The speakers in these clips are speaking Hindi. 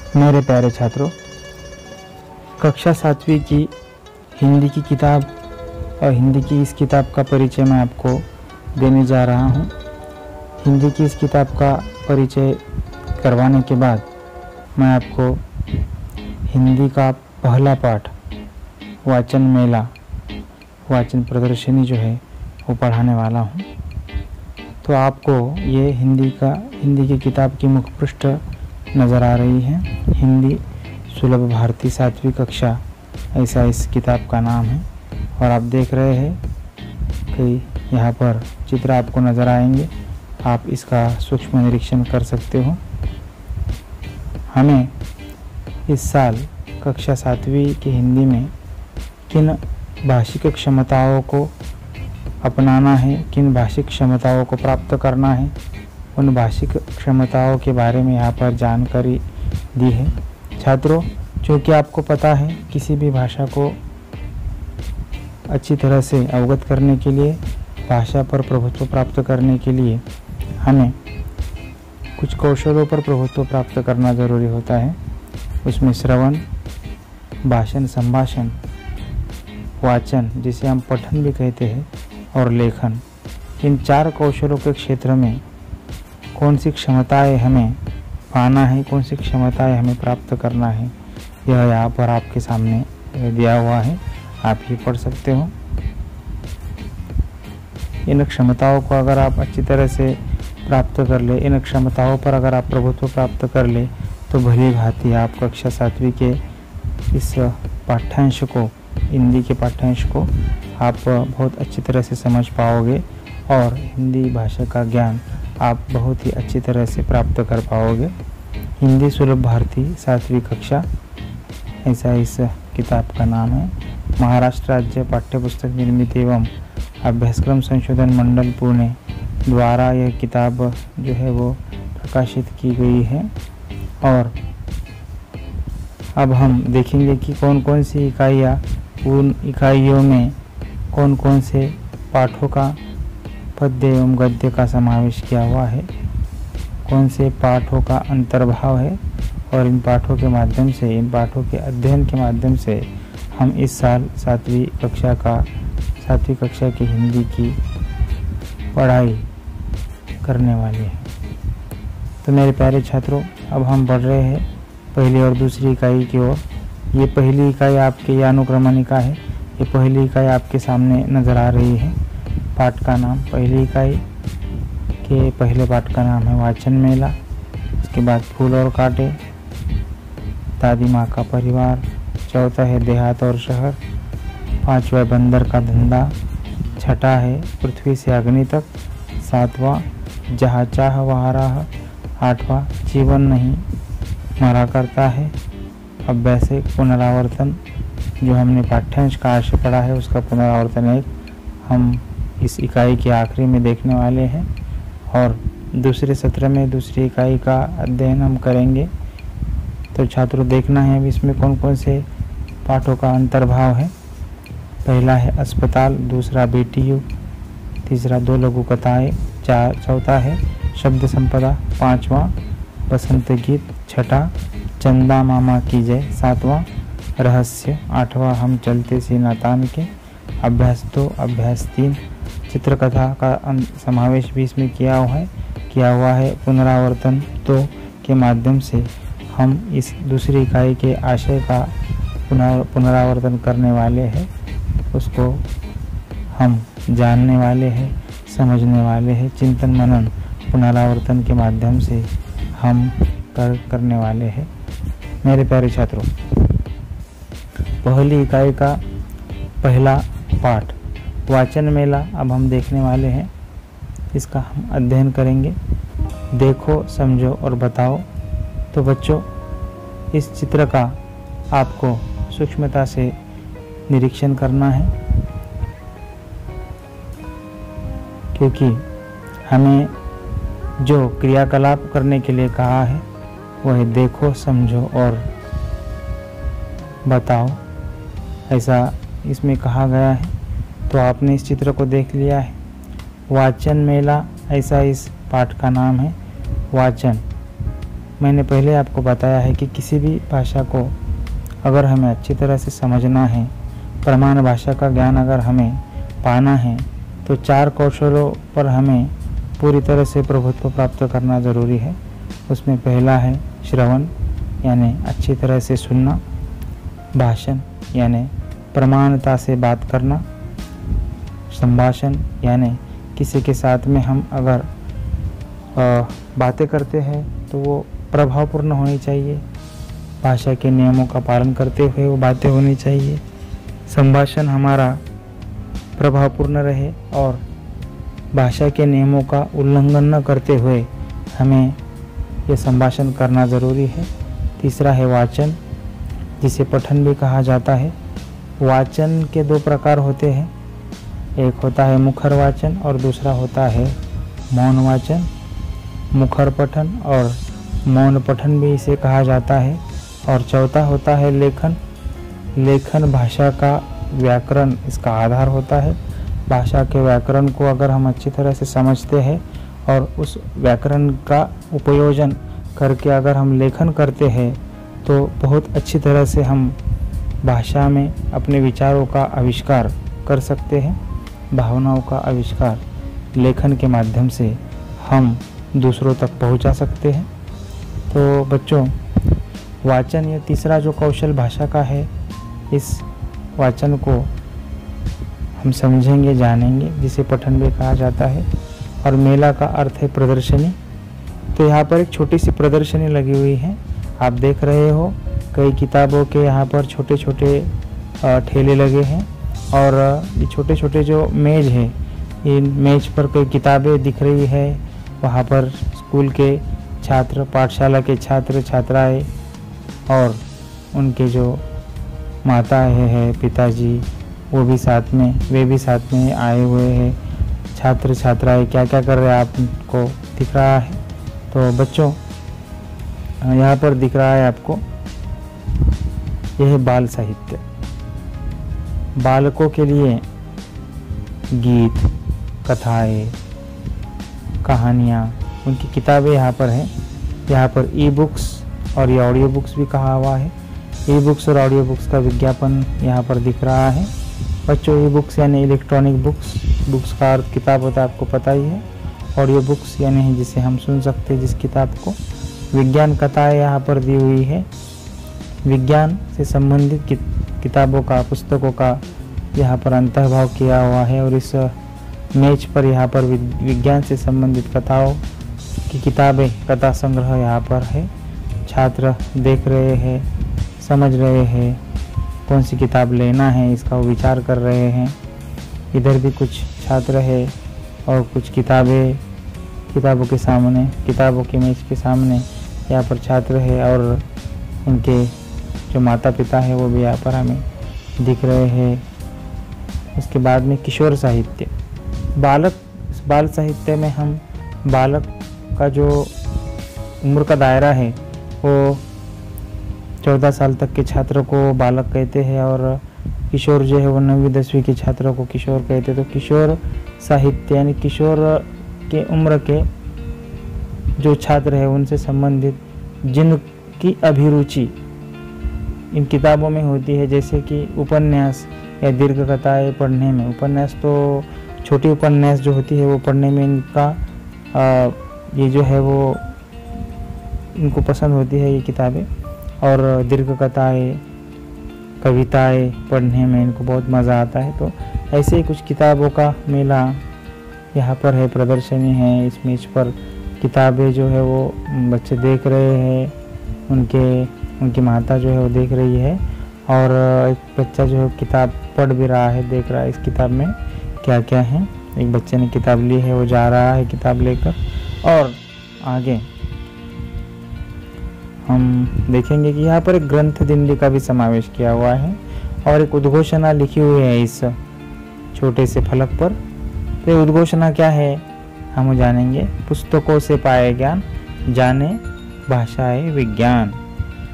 मेरे प्यारे छात्रों, कक्षा 7वीं की हिंदी की किताब और हिंदी की इस किताब का परिचय मैं आपको देने जा रहा हूँ। हिंदी की इस किताब का परिचय करवाने के बाद मैं आपको हिंदी का पहला पाठ वाचन मेला, वाचन प्रदर्शनी जो है वो पढ़ाने वाला हूँ। तो आपको ये हिंदी की किताब की मुख्य पृष्ठ नज़र आ रही है। हिंदी सुलभ भारती 7वीं कक्षा, ऐसा इस किताब का नाम है। और आप देख रहे हैं कि यहाँ पर चित्र आपको नज़र आएंगे, आप इसका सूक्ष्म निरीक्षण कर सकते हो। हमें इस साल कक्षा 7वीं की हिंदी में किन भाषिक क्षमताओं को अपनाना है, किन भाषिक क्षमताओं को प्राप्त करना है, उन भाषिक क्षमताओं के बारे में यहाँ पर जानकारी दी है। छात्रों, चूँकि आपको पता है किसी भी भाषा को अच्छी तरह से अवगत करने के लिए, भाषा पर प्रभुत्व प्राप्त करने के लिए हमें कुछ कौशलों पर प्रभुत्व प्राप्त करना ज़रूरी होता है। उसमें श्रवण, भाषण, संभाषण, वाचन जिसे हम पठन भी कहते हैं, और लेखन, इन 4 कौशलों के क्षेत्र में कौन सी क्षमताएं हमें पाना है, कौन सी क्षमताएं हमें प्राप्त करना है, यह यहाँ पर आपके सामने दिया हुआ है, आप ही पढ़ सकते हो। इन क्षमताओं को अगर आप अच्छी तरह से प्राप्त कर ले, इन क्षमताओं पर अगर आप प्रभुत्व प्राप्त कर ले, तो भली भांति आप कक्षा 7वीं के इस पाठ्यांश को, हिंदी के पाठ्यांश को आप बहुत अच्छी तरह से समझ पाओगे और हिंदी भाषा का ज्ञान आप बहुत ही अच्छी तरह से प्राप्त कर पाओगे। हिंदी सुलभ भारती 7वीं कक्षा, ऐसा इस किताब का नाम है। महाराष्ट्र राज्य पाठ्यपुस्तक निर्मिती एवं अभ्यासक्रम संशोधन मंडल पुणे द्वारा यह किताब जो है वो प्रकाशित की गई है। और अब हम देखेंगे कि कौन कौन सी इकाइयाँ, उन इकाइयों में कौन कौन से पाठों का पद्य एवं गद्य का समावेश किया हुआ है, कौन से पाठों का अंतर्भाव है, और इन पाठों के माध्यम से, इन पाठों के अध्ययन के माध्यम से हम इस साल 7वीं कक्षा की हिंदी की पढ़ाई करने वाले हैं। तो मेरे प्यारे छात्रों, अब हम बढ़ रहे हैं पहली और दूसरी इकाई की ओर। ये पहली इकाई आपकी ये अनुक्रमणिका है। ये पहली इकाई आपके सामने नज़र आ रही है। पाठ का नाम, पहली इकाई के पहले पाठ का नाम है वाचन मेला। उसके बाद फूल और कांटे, दादी माँ का परिवार, चौथा है देहात और शहर, 5वां बंदर का धंधा, छठा है पृथ्वी से अग्नि तक, 7वां जहाँ चाह वहाँ राह, 8वां जीवन नहीं मरा करता है। अभ्यास एक पुनरावर्तन, जो हमने पाठ्यांश का आशय पढ़ा है उसका पुनरावर्तन एक हम इस इकाई के आखिरी में देखने वाले हैं। और दूसरे सत्र में दूसरी इकाई का अध्ययन हम करेंगे। तो छात्रों, देखना है अब इसमें कौन कौन से पाठों का अंतर्भाव है। पहला है अस्पताल, दूसरा बेटी युग, तीसरा 2 लघु कथाएँ, चौथा है शब्द संपदा, 5वां बसंत गीत, छठा चंदा मामा की जय, 7वां रहस्य, 8वां हम चलते सीना तान के, अभ्यास 2, अभ्यास 3 चित्रकथा का समावेश भी इसमें किया हुआ है। पुनरावर्तन 2 के माध्यम से हम इस दूसरी इकाई के आशय का पुनरावर्तन करने वाले हैं, उसको हम जानने वाले हैं, समझने वाले हैं। चिंतन मनन पुनरावर्तन के माध्यम से हम करने वाले हैं। मेरे प्यारे छात्रों, पहली इकाई का पहला पाठ वाचन मेला अब हम देखने वाले हैं। इसका हम अध्ययन करेंगे। देखो, समझो और बताओ। तो बच्चों, इस चित्र का आपको सूक्ष्मता से निरीक्षण करना है, क्योंकि हमें जो क्रियाकलाप करने के लिए कहा है वह है देखो, समझो और बताओ, ऐसा इसमें कहा गया है। तो आपने इस चित्र को देख लिया है। वाचन मेला, ऐसा इस पाठ का नाम है। वाचन मैंने पहले आपको बताया है कि किसी भी भाषा को अगर हमें अच्छी तरह से समझना है, प्रमाण भाषा का ज्ञान अगर हमें पाना है, तो 4 कौशलों पर हमें पूरी तरह से प्रभुत्व प्राप्त करना ज़रूरी है। उसमें पहला है श्रवण, यानी अच्छी तरह से सुनना, भाषण यानी प्रमाणता से बात करना, संभाषण यानी किसी के साथ में हम अगर बातें करते हैं तो वो प्रभावपूर्ण होनी चाहिए, भाषा के नियमों का पालन करते हुए वो बातें होनी चाहिए। संभाषण हमारा प्रभावपूर्ण रहे और भाषा के नियमों का उल्लंघन न करते हुए हमें ये संभाषण करना ज़रूरी है। तीसरा है वाचन, जिसे पठन भी कहा जाता है। वाचन के 2 प्रकार होते हैं, एक होता है मुखर वाचन और दूसरा होता है मौन वाचन। मुखर पठन और मौन पठन भी इसे कहा जाता है। और चौथा होता है लेखन। लेखन भाषा का व्याकरण इसका आधार होता है। भाषा के व्याकरण को अगर हम अच्छी तरह से समझते हैं और उस व्याकरण का उपयोजन करके अगर हम लेखन करते हैं तो बहुत अच्छी तरह से हम भाषा में अपने विचारों का आविष्कार कर सकते हैं। भावनाओं का आविष्कार लेखन के माध्यम से हम दूसरों तक पहुंचा सकते हैं। तो बच्चों, वाचन ये तीसरा जो कौशल भाषा का है, इस वाचन को हम समझेंगे, जानेंगे, जिसे पठन भी कहा जाता है। और मेला का अर्थ है प्रदर्शनी। तो यहाँ पर एक छोटी सी प्रदर्शनी लगी हुई है, आप देख रहे हो। कई किताबों के यहाँ पर छोटे छोटे ठेले लगे हैं और ये छोटे छोटे जो मेज है, इन मेज पर कई किताबें दिख रही है। वहाँ पर स्कूल के छात्र, पाठशाला के छात्र छात्राएं और उनके जो माताएं हैं, पिताजी, वे भी साथ में आए हुए हैं। छात्र छात्राएं क्या क्या कर रहे हैं आपको दिख रहा है। तो बच्चों, यहाँ पर दिख रहा है आपको, यह है बाल साहित्य। बालकों के लिए गीत, कथाएं, कहानियाँ, उनकी किताबें यहाँ पर हैं। यहाँ पर ई बुक्स और ये ऑडियो बुक्स भी कहा हुआ है। ई बुक्स और ऑडियो बुक्स का विज्ञापन यहाँ पर दिख रहा है। बच्चों, ई बुक्स यानी इलेक्ट्रॉनिक बुक्स, बुक्स का अर्थ किताब होता है, आपको पता ही है। ऑडियो बुक्स यानी जिसे हम सुन सकते हैं जिस किताब को। विज्ञान कथाएं यहाँ पर दी हुई है। विज्ञान से संबंधित किताबों का, पुस्तकों का यहाँ पर अंतर्भाव किया हुआ है। और इस मेज पर यहाँ पर विज्ञान से संबंधित कथाओं की किताबें, कथा संग्रह यहाँ पर है। छात्र देख रहे हैं, समझ रहे हैं कौन सी किताब लेना है, इसका वो विचार कर रहे हैं। इधर भी कुछ छात्र है और कुछ किताबों के सामने, किताबों के मेज के सामने यहाँ पर छात्र है और उनके जो माता पिता है वो भी यहाँ पर हमें दिख रहे हैं। उसके बाद में किशोर साहित्य, बाल साहित्य में हम बालक का जो उम्र का दायरा है वो 14 साल तक के छात्र को बालक कहते हैं और किशोर जो है वो 9वीं 10वीं के छात्रों को किशोर कहते हैं। तो किशोर साहित्य यानी किशोर के उम्र के जो छात्र है उनसे संबंधित जिनकी अभिरुचि इन किताबों में होती है, जैसे कि उपन्यास या दीर्घ कथाएं पढ़ने में। उपन्यास तो छोटी उपन्यास जो होती है वो पढ़ने में इनका ये जो है वो इनको पसंद होती है ये किताबें। और दीर्घ कथाएं, कविताएं पढ़ने में इनको बहुत मज़ा आता है। तो ऐसे ही कुछ किताबों का मेला यहाँ पर है, प्रदर्शनी है। इस मेज पर किताबें जो है वो बच्चे देख रहे हैं, उनकी माता जो है वो देख रही है और एक बच्चा जो है किताब पढ़ भी रहा है, देख रहा है इस किताब में क्या क्या है। एक बच्चे ने किताब ली है, वो जा रहा है किताब लेकर। और आगे हम देखेंगे कि यहाँ पर एक ग्रंथ दिंडी का भी समावेश किया हुआ है और एक उद्घोषणा लिखी हुई है इस छोटे से फलक पर। तो ये उद्घोषणा क्या है हम जानेंगे। पुस्तकों से पाए ज्ञान, जाने भाषाएं विज्ञान।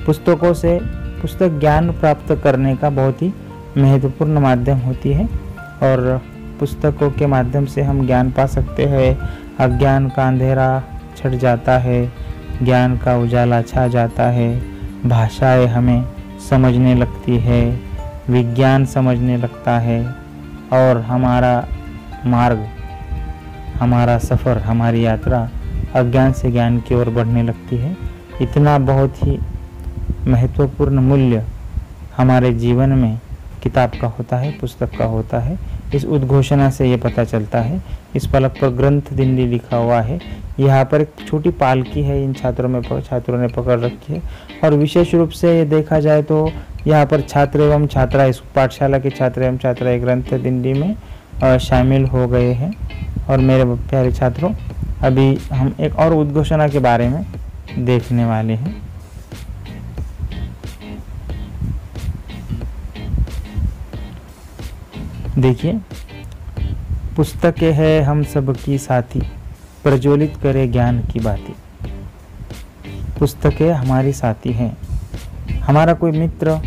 पुस्तकों से पुस्तक ज्ञान प्राप्त करने का बहुत ही महत्वपूर्ण माध्यम होती है और पुस्तकों के माध्यम से हम ज्ञान पा सकते हैं। अज्ञान का अंधेरा छट जाता है, ज्ञान का उजाला छा जाता है, भाषाएं हमें समझने लगती है, विज्ञान समझने लगता है और हमारा मार्ग, हमारा सफ़र, हमारी यात्रा अज्ञान से ज्ञान की ओर बढ़ने लगती है। इतना बहुत ही महत्वपूर्ण मूल्य हमारे जीवन में किताब का होता है, पुस्तक का होता है। इस उद्घोषणा से ये पता चलता है। इस फलक पर ग्रंथ दिंडी लिखा हुआ है। यहाँ पर एक छोटी पालकी है, इन छात्रों ने पकड़ रखी है। और विशेष रूप से ये देखा जाए तो यहाँ पर छात्र एवं छात्रा, इस पाठशाला के छात्र एवं छात्राएं ग्रंथ दिंडी में शामिल हो गए हैं। और मेरे प्यारे छात्रों, अभी हम एक और उद्घोषणा के बारे में देखने वाले हैं। देखिए, पुस्तकें है हम सबकी साथी, प्रज्वलित करे ज्ञान की बाती। पुस्तकें हमारी साथी हैं। हमारा कोई मित्र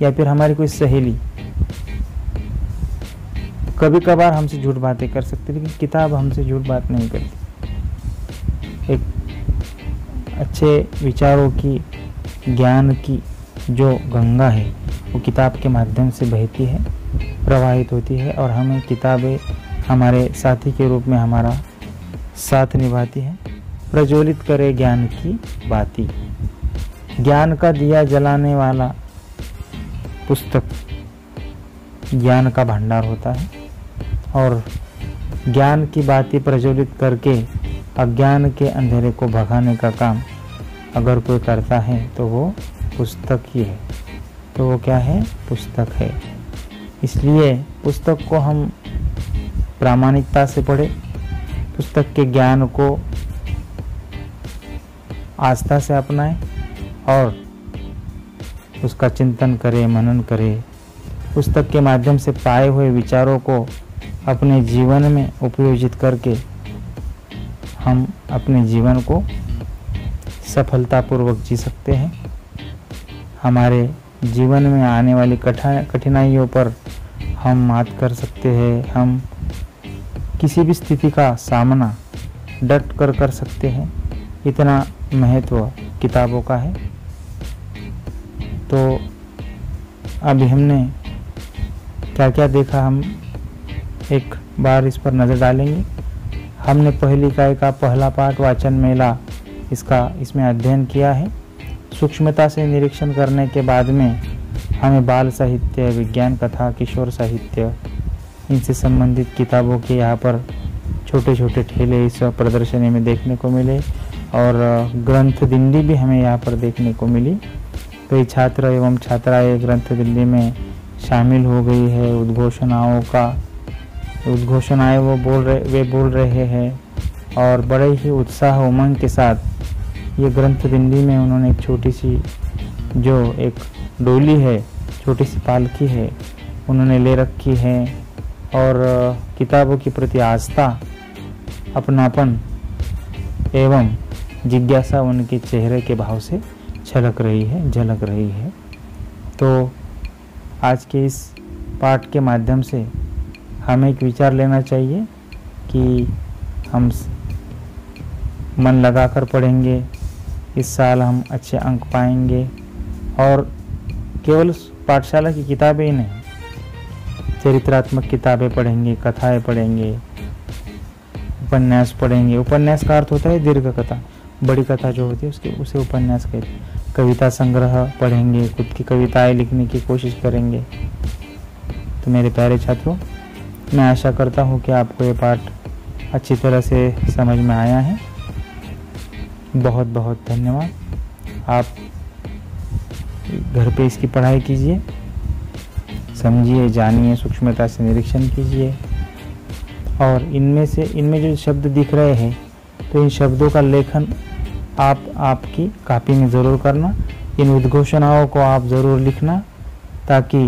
या फिर हमारी कोई सहेली कभी कभार हमसे झूठ बातें कर सकती है, लेकिन किताब हमसे झूठ बात नहीं करती। एक अच्छे विचारों की, ज्ञान की जो गंगा है वो किताब के माध्यम से बहती है, प्रवाहित होती है और हमें किताबें हमारे साथी के रूप में हमारा साथ निभाती है। प्रज्वलित करे ज्ञान की बाती। ज्ञान का दिया जलाने वाला पुस्तक ज्ञान का भंडार होता है और ज्ञान की बाती प्रज्वलित करके अज्ञान के अंधेरे को भगाने का काम अगर कोई करता है तो वो पुस्तक ही है। तो वो क्या है? पुस्तक है। इसलिए पुस्तक को हम प्रामाणिकता से पढ़ें, पुस्तक के ज्ञान को आस्था से अपनाएं और उसका चिंतन करें, मनन करें। पुस्तक के माध्यम से पाए हुए विचारों को अपने जीवन में उपयोजित करके हम अपने जीवन को सफलतापूर्वक जी सकते हैं। हमारे जीवन में आने वाली कठिनाइयों पर हम मात कर सकते हैं। हम किसी भी स्थिति का सामना डट कर सकते हैं। इतना महत्व किताबों का है। तो अभी हमने क्या क्या देखा, हम एक बार इस पर नज़र डालेंगे। हमने पहली इकाई का पहला पाठ वाचन मेला इसमें अध्ययन किया है। सूक्ष्मता से निरीक्षण करने के बाद में हमें बाल साहित्य, विज्ञान कथा, किशोर साहित्य, इनसे संबंधित किताबों के यहाँ पर छोटे छोटे ठेले इस प्रदर्शनी में देखने को मिले और ग्रंथ दिंडी भी हमें यहाँ पर देखने को मिली। कई छात्र एवं छात्राएं ग्रंथ दिंडी में शामिल हो गई है। उद्घोषणाएं वे बोल रहे हैं और बड़े ही उत्साह उमंग के साथ ये ग्रंथ दिंडी में उन्होंने एक छोटी सी जो एक डोली है, छोटी सी पालकी है, उन्होंने ले रखी है और किताबों के प्रति आस्था, अपनापन एवं जिज्ञासा उनके चेहरे के भाव से झलक रही है। तो आज के इस पाठ के माध्यम से हमें एक विचार लेना चाहिए कि हम मन लगाकर पढ़ेंगे, इस साल हम अच्छे अंक पाएंगे। और केवल पाठशाला की किताबें ही नहीं, चरित्रात्मक किताबें पढ़ेंगे, कथाएं पढ़ेंगे, उपन्यास पढ़ेंगे। उपन्यास का अर्थ होता है दीर्घ कथा, बड़ी कथा जो होती है उसे उपन्यास कहते हैं। कविता संग्रह पढ़ेंगे, खुद की कविताएं लिखने की कोशिश करेंगे। तो मेरे प्यारे छात्रों, मैं आशा करता हूँ कि आपको ये पाठ अच्छी तरह से समझ में आया है। बहुत बहुत धन्यवाद। आप घर पे इसकी पढ़ाई कीजिए, समझिए, जानिए, सूक्ष्मता से निरीक्षण कीजिए और इनमें जो शब्द दिख रहे हैं तो इन शब्दों का लेखन आपकी कॉपी में ज़रूर करना। इन उद्घोषणाओं को आप ज़रूर लिखना ताकि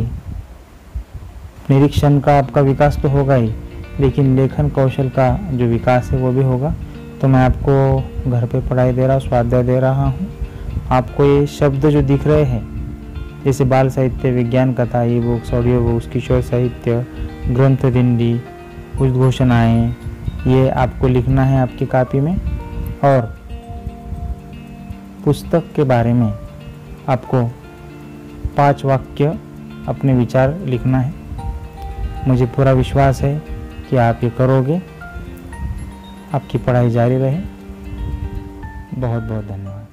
निरीक्षण का आपका विकास तो होगा ही, लेकिन लेखन कौशल का जो विकास है वो भी होगा। तो मैं आपको घर पे पढ़ाई दे रहा हूँ, स्वाध्याय दे रहा हूँ। आपको ये शब्द जो दिख रहे हैं जैसे बाल साहित्य, विज्ञान कथा, ई बुक्स, ऑडियो बुक्स, किशोर साहित्य, ग्रंथ दिंडी, उद्घोषणाएँ, ये आपको लिखना है आपकी कॉपी में और पुस्तक के बारे में आपको 5 वाक्य अपने विचार लिखना है। मुझे पूरा विश्वास है कि आप ये करोगे। आपकी पढ़ाई जारी रहे। बहुत बहुत धन्यवाद।